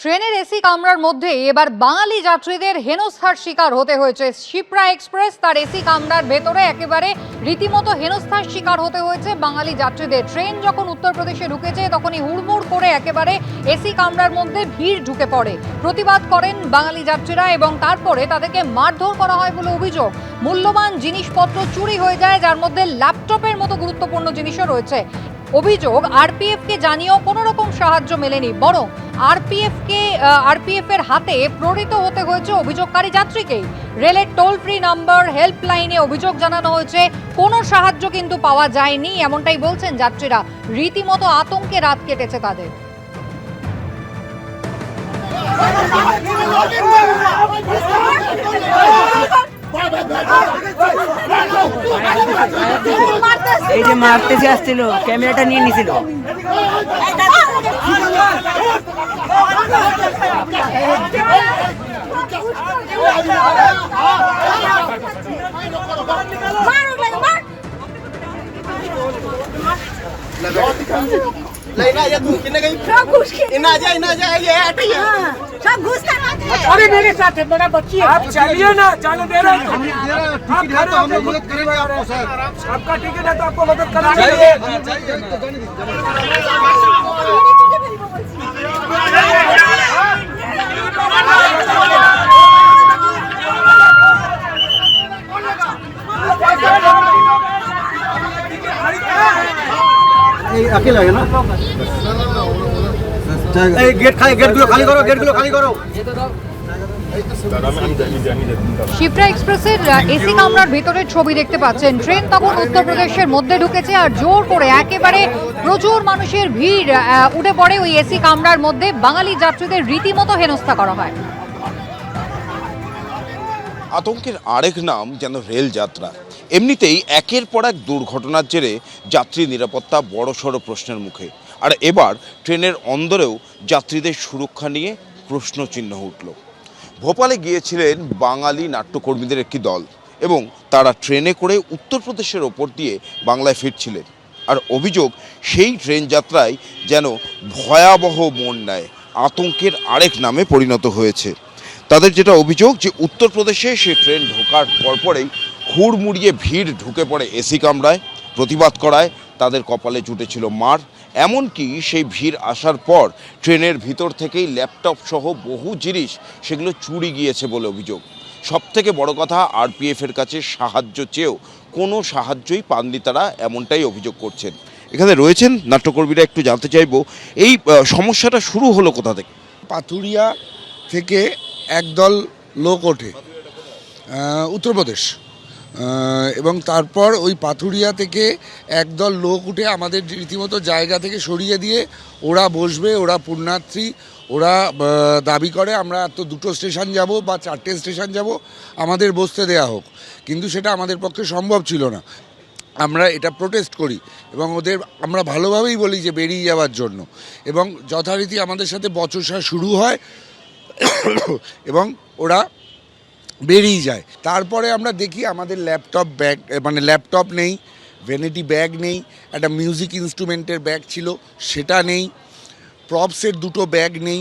ট্রেনের এসি কামরার মধ্যে এবার বাঙালি যাত্রীদের হেনস্থার শিকার হতে হয়েছে। শিপ্রা এক্সপ্রেস তার এসি কামরার ভেতরে একেবারে রীতিমতো হেনস্থার শিকার হতে হয়েছে বাঙালি যাত্রীদের। ট্রেন যখন উত্তরপ্রদেশে ঢুকেছে তখনই হুড়মুড় করে একেবারে এসি কামরার মধ্যে ভিড় ঢুকে পড়ে। প্রতিবাদ করেন বাঙালি যাত্রীরা এবং তারপরে তাদেরকে মারধর করা হয় বলে অভিযোগ। মূল্যবান জিনিসপত্র চুরি হয়ে যায়, যার মধ্যে ল্যাপটপের মতো গুরুত্বপূর্ণ জিনিসও রয়েছে। অভিযোগ, আরপিএফকে জানিয়েও কোনো রকম সাহায্য মেলেনি, বরং আরপিএফ এর হাতে প্রেরিত হতে হয়েছে অভিযোগকারী যাত্রীকেই। রেলের টোল ফ্রি নাম্বার হেল্পলাইনে অভিযোগ জানানো হয়েছে, কোনো সাহায্য কিন্তু পাওয়া যায়নি, এমনটাই বলছেন যাত্রীরা। রীতিমতো আতঙ্কে রাত কেটেছে তাদের। এই যে মারতেছে আসছিল, ক্যামেরাটা নিয়ে নিছিল। लेना या तू कितने गई सब घुस के इना जा ये हटी है सब घुस का। अरे मेरे साथ है, मेरा बच्ची है। आप चलिए ना, जाने दे रहे हैं तो आप खड़े हो, हम मदद करेंगे आपको सर। आपका टिकट है तो आपको मदद करना चाहिए। अकेला है ना? गेट गुलो खाली करो। শিপ্রা এক্সপ্রেসের এসি কামরার ভিতরের ছবি দেখতে পাচ্ছেন। ট্রেন তখন উত্তরপ্রদেশের মধ্যে ঢুকেছে আর জোর করে একেবারে প্রচুর মানুষের ভিড় উঠে পড়ে ওই এসি কামরার মধ্যে। বাঙালি যাত্রীদের রীতিমতো হেনস্থা করা হয়। আতঙ্কের আরেক নাম যেন রেল যাত্রা। এমনিতেই একের পর এক দুর্ঘটনার জেরে যাত্রী নিরাপত্তা বড়সড় প্রশ্নের মুখে, আর এবার ট্রেনের অন্দরেও যাত্রীদের সুরক্ষা নিয়ে প্রশ্নচিহ্ন উঠল। ভোপালে গিয়েছিলেন বাঙালি নাট্যকর্মীদের একটি দল এবং তারা ট্রেনে করে উত্তরপ্রদেশের ওপর দিয়ে বাংলায় ফিরছিলেন। আর অভিযোগ, সেই ট্রেন যাত্রায় যেন ভয়াবহ মোড় নেয়, আতঙ্কের আরেক নামে পরিণত হয়েছে। তাদের যেটা অভিযোগ যে উত্তরপ্রদেশে সে ট্রেন ঢোকার পরপরেই হুড়মুড়িয়ে ভিড় ঢুকে পড়ে এসি কামরায়। প্রতিবাদ করায় তাদের কপালে জুটেছিল মার। এমনকি সেই ভিড় আসার পর ট্রেনের ভিতর থেকেই ল্যাপটপ সহ বহু জিনিস সেগুলো চুরি গিয়েছে বলে অভিযোগ। সবথেকে বড় কথা, আরপিএফের কাছে সাহায্য চেয়েও কোনো সাহায্যই পাননি তারা, এমনটাই অভিযোগ করছেন। এখানে রয়েছেন নাট্যকর্মীরা, একটু জানতে চাইবো এই সমস্যাটা শুরু হলো কোথা থেকে। পাথুরিয়া থেকে একদল লোক ওঠে উত্তরপ্রদেশ, এবং তারপর ওই পাথুরিয়া থেকে একদল লোক উঠে আমাদের রীতিমতো জায়গা থেকে সরিয়ে দিয়ে ওরা বসবে, ওরা পুণ্যার্থী, ওরা দাবি করে আমরা তো 2টো স্টেশন যাব বা 4টে স্টেশন যাব, আমাদের বসতে দেয়া হোক। কিন্তু সেটা আমাদের পক্ষে সম্ভব ছিল না। আমরা এটা প্রোটেস্ট করি এবং ওদের আমরা ভালোভাবেই বলি যে বেরিয়ে যাওয়ার জন্য, এবং যথারীতি আমাদের সাথে বচসা শুরু হয় এবং ওরা বেরিয়ে যায়। তারপরে আমরা দেখি আমাদের ল্যাপটপ নেই, ভ্যানিটি ব্যাগ নেই, একটা মিউজিক ইনস্ট্রুমেন্টের ব্যাগ ছিল সেটা নেই, প্রপসের 2টো ব্যাগ নেই।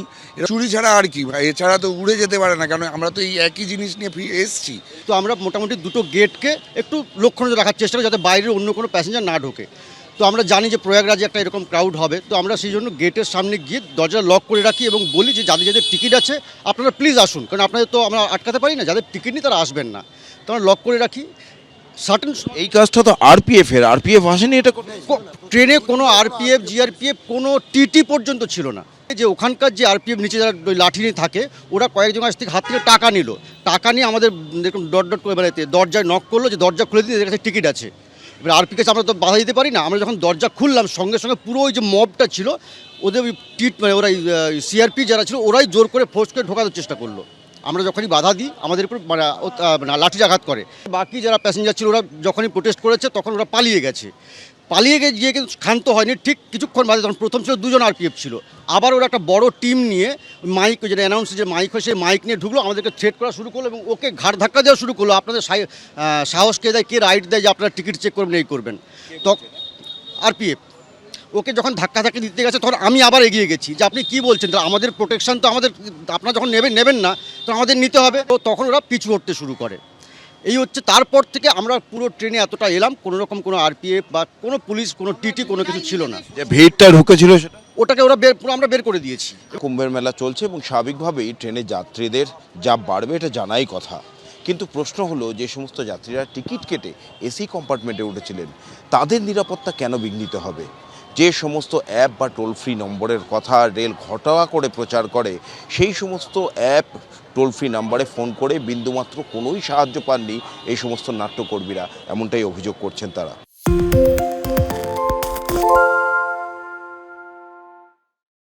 চুরি ছাড়া আর কি, এছাড়া তো উড়ে যেতে পারে না, কারণ আমরা তো এই একই জিনিস নিয়ে এসছি। তো আমরা মোটামুটি 2টো গেটকে একটু লক্ষ্য নজর রাখার চেষ্টা করি যাতে বাইরের অন্য কোনো প্যাসেঞ্জার না ঢোকে। তো আমরা জানি যে প্রয়াগরাজে একটা এরকম ক্রাউড হবে, তো আমরা সেই জন্য গেটের সামনে গিয়ে দরজা লক করে রাখি এবং বলি যে যাদের যাদের টিকিট আছে আপনারা প্লিজ আসুন, কারণ আপনাদের তো আমরা আটকাতে পারি না, যাদের টিকিট নেই তারা আসবেন না। তো আমরা লক করে রাখি। সার্টেন এই কাজটা তো আরপিএফ আসেনি, এটা ট্রেনে কোনো আরপিএফ জিআরপিএফ কোনো টিটি পর্যন্ত ছিল না। যে ওখানকার যে আরপিএফ নিচে যারা লাঠি নিয়ে থাকে, ওরা কয়েকজন কাছ থেকে হাত থেকে টাকা নিল, টাকা নিয়ে আমাদের দেখুন ডট করে বেড়াতে দরজায় নক করলো যে দরজা খুলে দিতে, এদের কাছে টিকিট আছে। এবার আরপি কাছে আমরা তো বাধা দিতে পারি না। আমরা যখন দরজা খুললাম সঙ্গে সঙ্গে পুরো ওই যে মবটা ছিল ওদের ওই ওরাই সিআরপি যারা ছিল ওরাই জোর করে ফোর্স করে ঢোকানোর চেষ্টা করলো। আমরা যখনই বাধা দিই আমাদের উপর লাঠিচাঘাত করে। বাকি যারা প্যাসেঞ্জার ছিল ওরা যখনই প্রোটেস্ট করেছে তখন ওরা পালিয়ে গেছে। গিয়ে কিন্তু ক্ষান্ত হয়নি। ঠিক কিছুক্ষণ বাদে তখন প্রথম ছিল 2জন আরপিএফ ছিল, আবার ওরা একটা বড় টিম নিয়ে মাইক, যেটা অ্যানাউন্স যে মাইক হয় সেই মাইক নিয়ে ঢুকলো, আমাদেরকে থ্রেট করা শুরু করলো এবং ওকে ঘাড় ধাক্কা দেওয়া শুরু করলো। আপনাদের সাহস কে দেয়, কে রাইট দেয় যে আপনারা টিকিট চেক করবেন, এই করবেন। তো আরপিএফ ওকে যখন ধাক্কাধাক্কি দিতে গেছে তখন আমি আবার এগিয়ে গেছি যে আপনি কি বলছেন, তাহলে আমাদের প্রোটেকশন তো আমাদের, আপনারা যখন নেবেন না তো আমাদের নিতে হবে। তো তখন ওরা পিছু হটতে শুরু করে। এই হচ্ছে, তারপর থেকে আমরা পুরো ট্রেনে এতটা এলাম, কোনো রকম কোনো আরপিএফ বা কোনো পুলিশ, কোনো টিটি, কোনো কিছু ছিল না। যে ভিড়টা ঢুকেছিল সেটা ওটাকে ওরা পুরো আমরা বের করে দিয়েছি। কুম্ভের মেলা চলছে এবং স্বাভাবিকভাবেই ট্রেনে যাত্রীদের যা বাড়বে এটা জানাই কথা, কিন্তু প্রশ্ন হলো যে সমস্ত যাত্রীরা টিকিট কেটে এসি কম্পার্টমেন্টে উঠেছিলেন তাদের নিরাপত্তা কেন বিঘ্নিত হবে? যে সমস্ত অ্যাপ বা টোল ফ্রি নম্বরের কথা রেল ঘটা করে প্রচার করে সেই সমস্ত অ্যাপ টোল ফ্রি নাম্বারে ফোন করে বিন্দুমাত্র কোনোই সাহায্য পাননি এই সমস্ত নাট্যকর্মীরা, এমনটাই অভিযোগ করছেন তারা।